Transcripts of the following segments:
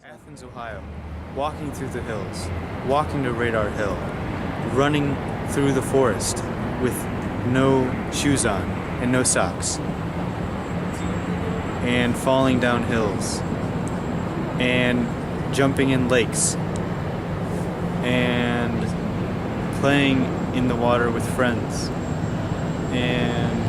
Athens, Ohio, walking through the hills, walking to Radar Hill, running through the forest with no shoes on and no socks, and falling down hills, and jumping in lakes, and playing in the water with friends, and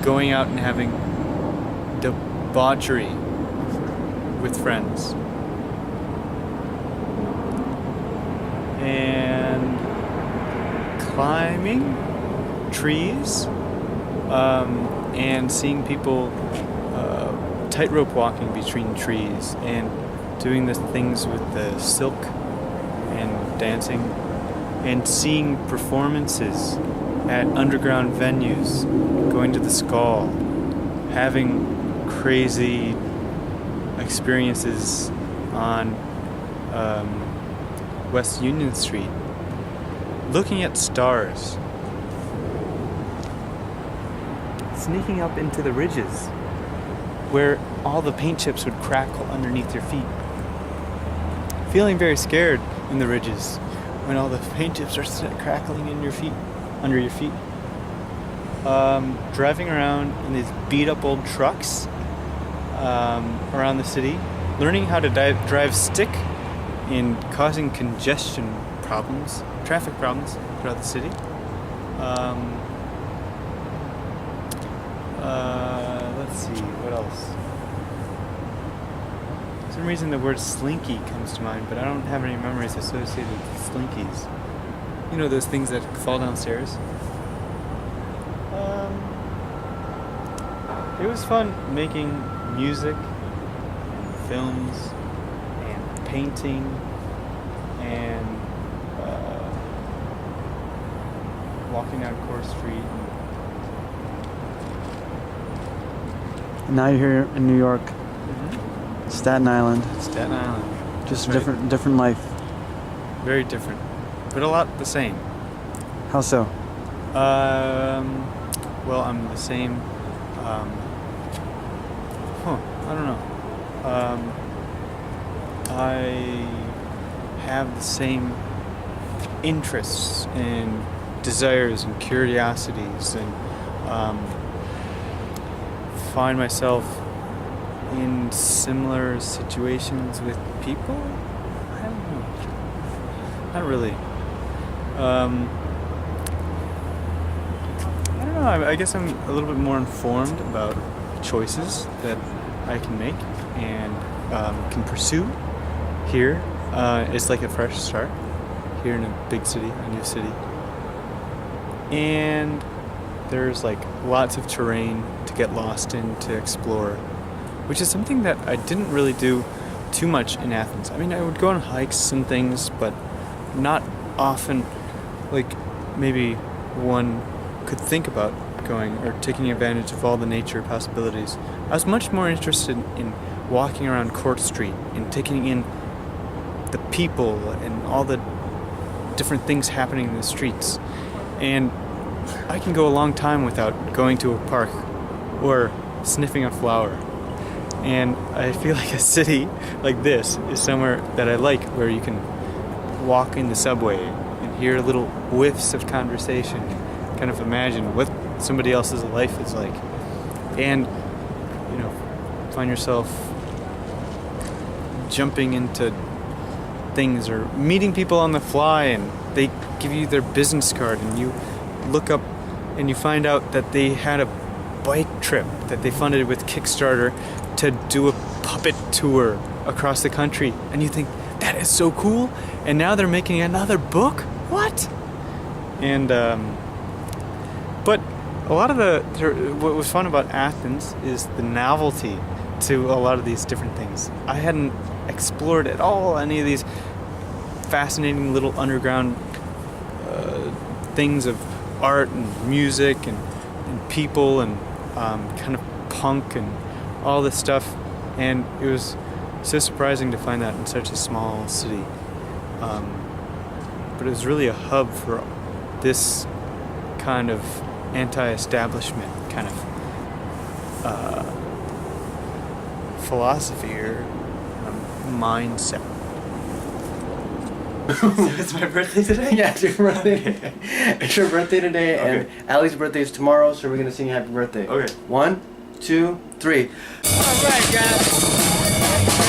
going out and having debauchery with friends, and climbing trees, and seeing people tightrope walking between trees, and doing the things with the silk and dancing, and seeing performances at underground venues, going to the Skull, having crazy experiences on West Union Street, looking at stars, sneaking up into the ridges where all the paint chips would crackle underneath your feet, feeling very scared in the ridges when all the paint chips are crackling in your feet, under your feet. Driving around in these beat up old trucks around the city, learning how to drive stick and causing congestion problems, traffic problems throughout the city. Let's see, what else? For some reason the word slinky comes to mind, but I don't have any memories associated with slinkies. You know, those things that fall downstairs? It was fun making music and films and painting and walking down Core Street. And now you're here in New York, Staten Island. Staten Island. Just a Right. different life. Very different, but a lot the same. How so? Well, I'm the same. I don't know. I have the same interests and desires and curiosities, and find myself in similar situations with people. I don't know. Not really. I don't know. I guess I'm a little bit more informed about choices that I can make and can pursue here. It's like a fresh start here in a big city, a new city. And there's like lots of terrain to get lost in, to explore, which is something that I didn't really do too much in Athens. I mean, I would go on hikes and things, but not often like maybe one could think about going or taking advantage of all the nature possibilities. I was much more interested in walking around Court Street and taking in the people and all the different things happening in the streets. And I can go a long time without going to a park or sniffing a flower. And I feel like a city like this is somewhere that I like, where you can walk in the subway and hear little whiffs of conversation, kind of imagine what somebody else's life is like, and find yourself jumping into things or meeting people on the fly, and they give you their business card, and you look up and you find out that they had a bike trip that they funded with Kickstarter to do a puppet tour across the country, and you think, that is so cool, and now they're making another book? What? And but a lot of what was fun about Athens is the novelty to a lot of these different things. I hadn't explored at all any of these fascinating little underground things of art and music and people and kind of punk and all this stuff, and it was so surprising to find that in such a small city. But it was really a hub for this kind of anti-establishment kind of philosophy or mindset. It's my birthday today? Yeah, it's your birthday today. It's your birthday today, Okay. and Allie's birthday is tomorrow, so we're gonna sing happy birthday. Okay. 1, 2, 3. All right, guys.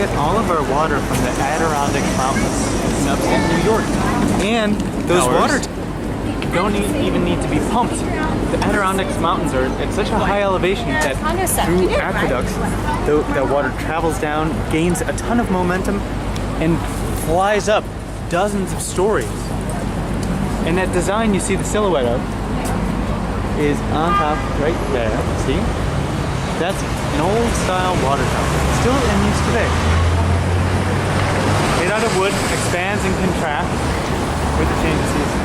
get all of our water from the Adirondack Mountains in upstate New York. And those water don't even need to be pumped. The Adirondack Mountains are at such a high elevation that through aqueducts, the water travels down, gains a ton of momentum, and flies up dozens of stories. And that design you see the silhouette of is on top right there. See? That's an old style water tower. Still in use today. Made out of wood, expands and contracts with the change of season.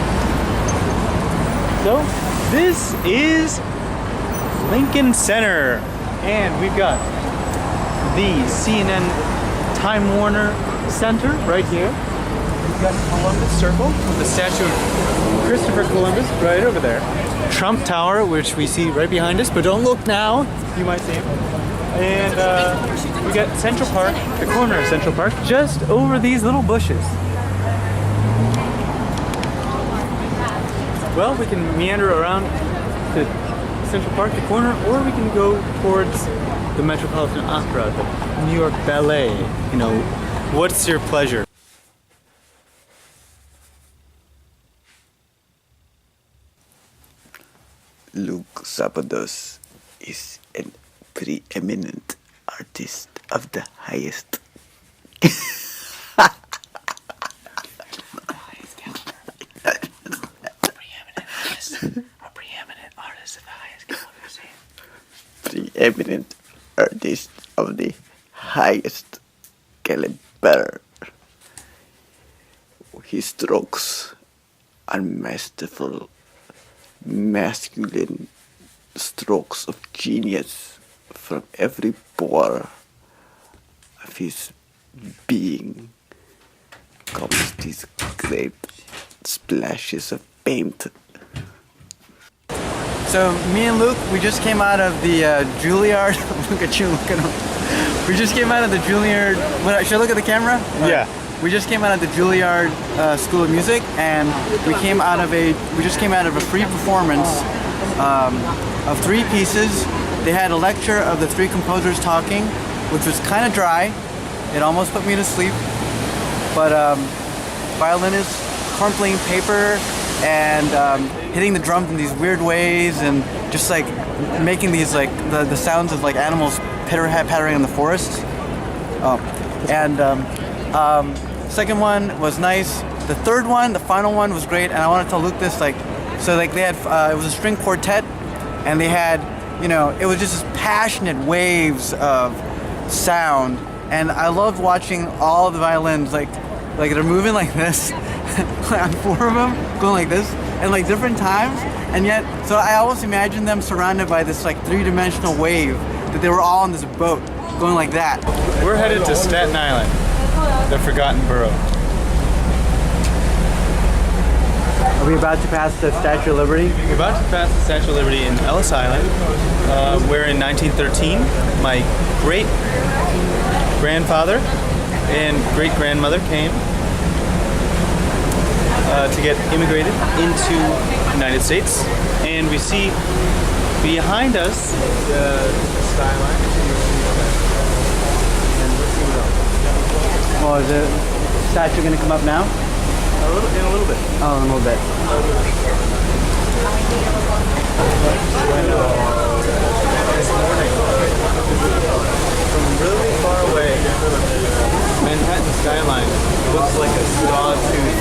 So, this is Lincoln Center. And we've got the CNN Time Warner Center right here. We've got Columbus Circle with the statue of Christopher Columbus right over there. Trump Tower, which we see right behind us, but don't look now, you might see him. And we got Central Park, the corner of Central Park, just over these little bushes. Well, we can meander around to Central Park, the corner, or we can go towards the Metropolitan Opera, the New York Ballet. You know, what's your pleasure? Luke Zapados is an preeminent artist of the highest. Preeminent artist of the highest caliber. His strokes are masterful, masculine strokes of genius. From every pore of his being comes these great splashes of paint. So me and Luke, we just came out of the Juilliard. Look at you, look at him. We just came out of the Juilliard. Should I look at the camera? Yeah. We just came out of the Juilliard School of Music, and we just came out of a free performance of 3 pieces. They had a lecture of the 3 composers talking, which was kind of dry. It almost put me to sleep. But violinists crumpling paper and hitting the drums in these weird ways, and just like making these like the sounds of like animals pattering in the forest. Second one was nice. The third one, the final one, was great, and I want to tell Luke this. They had it was a string quartet, and they had, it was just passionate waves of sound, and I loved watching all the violins like they're moving like this. On 4 of them going like this, and like different times, and yet so I always imagine them surrounded by this like 3-dimensional wave, that they were all on this boat going like that. We're headed to Staten Island, the forgotten borough. Are we about to pass the Statue of Liberty? We're about to pass the Statue of Liberty in Ellis Island, where in 1913 my great grandfather and great grandmother came to get immigrated into the United States. And we see behind us the skyline. And let's see what else. Oh, is the statue going to come up now? In a little bit. Oh, in a little bit. This morning, from really far away, Manhattan skyline looks like a sawtooth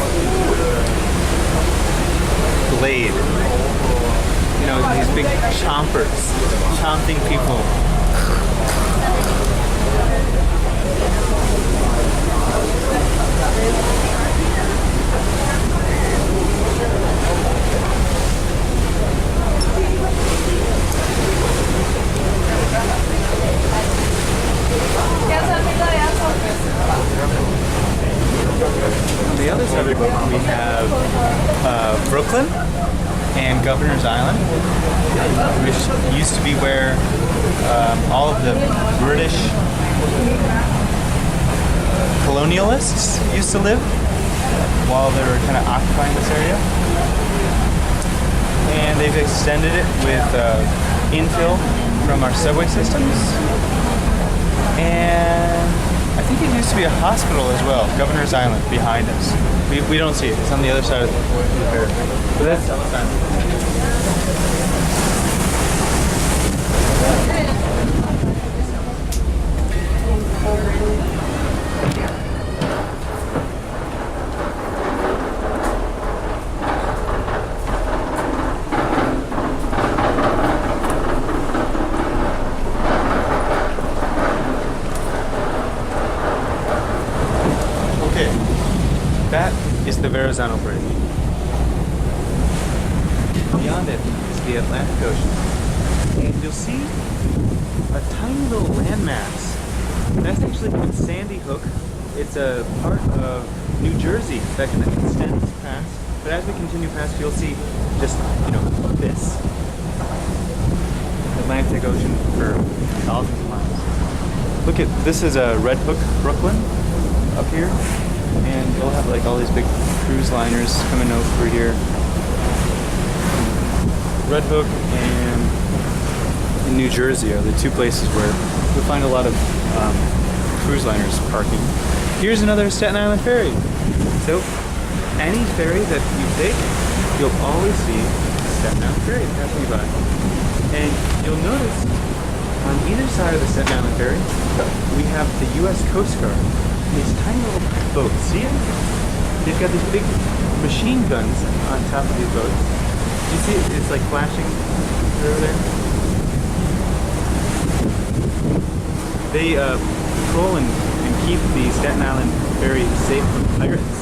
blade. These big chompers, chomping people. On the other side of the boat, we have Brooklyn and Governor's Island, which used to be where all of the British colonialists used to live while they were kind of occupying this area. And they've extended it with infill from our subway systems. And I think think it used to be a hospital as well. Governor's Island behind us. We don't see it. It's on the other side of the river. But that's Staten Island. Okay, that is the Verrazano Bridge. Beyond it is the Atlantic Ocean. And you'll see a tiny little landmass. That's actually called Sandy Hook. It's a part of New Jersey that kind of extends past. But as we continue past, you'll see just, this. Atlantic Ocean for thousands of miles. Look at, this is a Red Hook, Brooklyn, up here. And you'll have like all these big cruise liners coming over here. Red Hook and in New Jersey are the two places where you'll find a lot of cruise liners parking. Here's another Staten Island ferry. So any ferry that you take, you'll always see Staten Island ferry passing by. And you'll notice on either side of the Staten Island ferry, we have the U.S. Coast Guard. These tiny little boats. See it? They've got these big machine guns on top of these boats. You see it? It's like flashing over there. They patrol and keep the Staten Island very safe from pirates.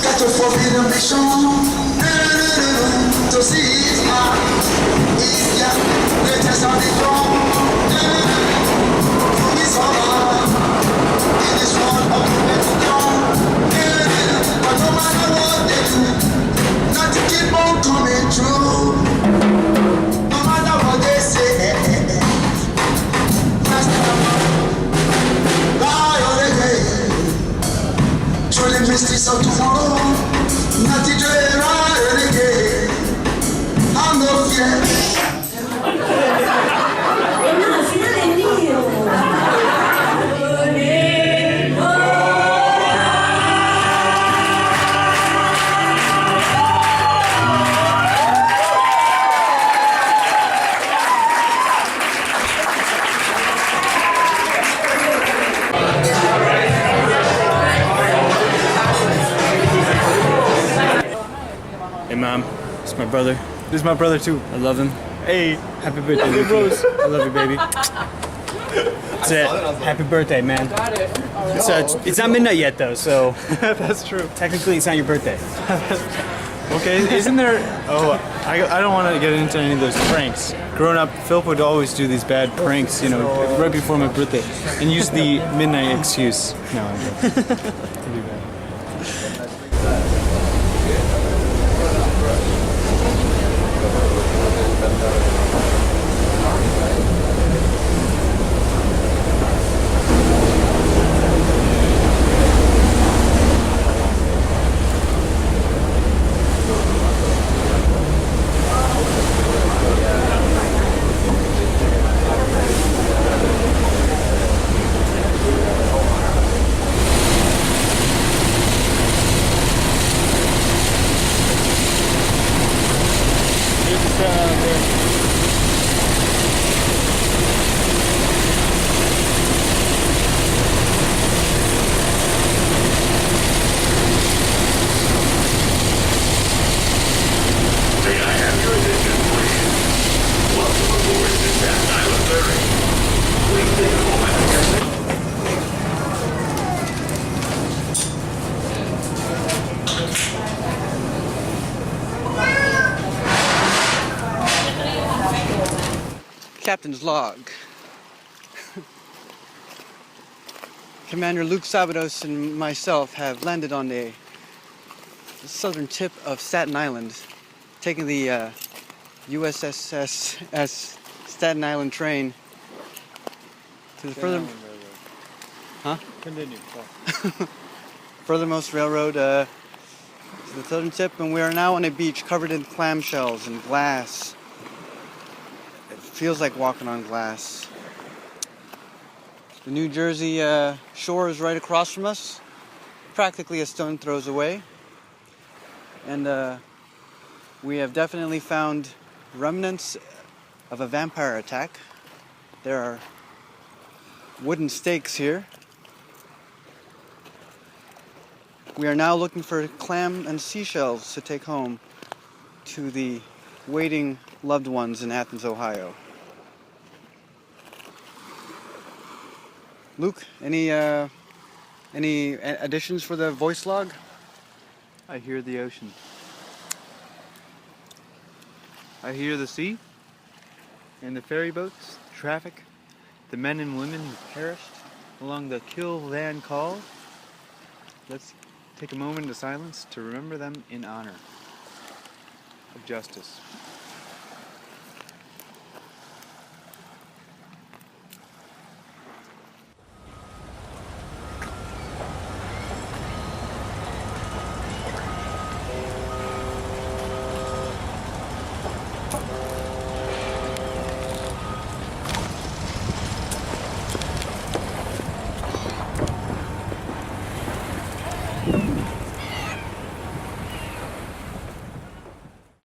Got to forbid a mission to see it now. It's the greatest of the throne. It's all in this world of the throne. But no matter what they do, nothing keep on coming true. No matter what they say, that's the mysteries of tomorrow, not the dread right again. I'm no fear. Hey mom, it's my brother. This is my brother too. I love him. Hey, happy birthday, Luke Rose. I love you, baby. That's it. Happy birthday, man. It's not midnight yet though, so that's true. Technically, it's not your birthday. Okay, isn't there? Oh, I don't want to get into any of those pranks. Growing up, Philip would always do these bad pranks, you know, right before my birthday, and use the midnight excuse. No, I don't. It'd be bad. Captain's log. Commander Luke Sabados and myself have landed on the southern tip of Staten Island, taking the USS Staten Island train to the Continue. furthermost railroad to the southern tip, and we are now on a beach covered in clamshells and glass. It feels like walking on glass. The New Jersey shore is right across from us, practically a stone throws away. And we have definitely found remnants of a vampire attack. There are wooden stakes here. We are now looking for clam and seashells to take home to the waiting loved ones in Athens, Ohio. Luke, any additions for the voice log? I hear the ocean. I hear the sea and the ferry boats, traffic, the men and women who perished along the Kill Van Call. Let's take a moment of silence to remember them in honor of justice.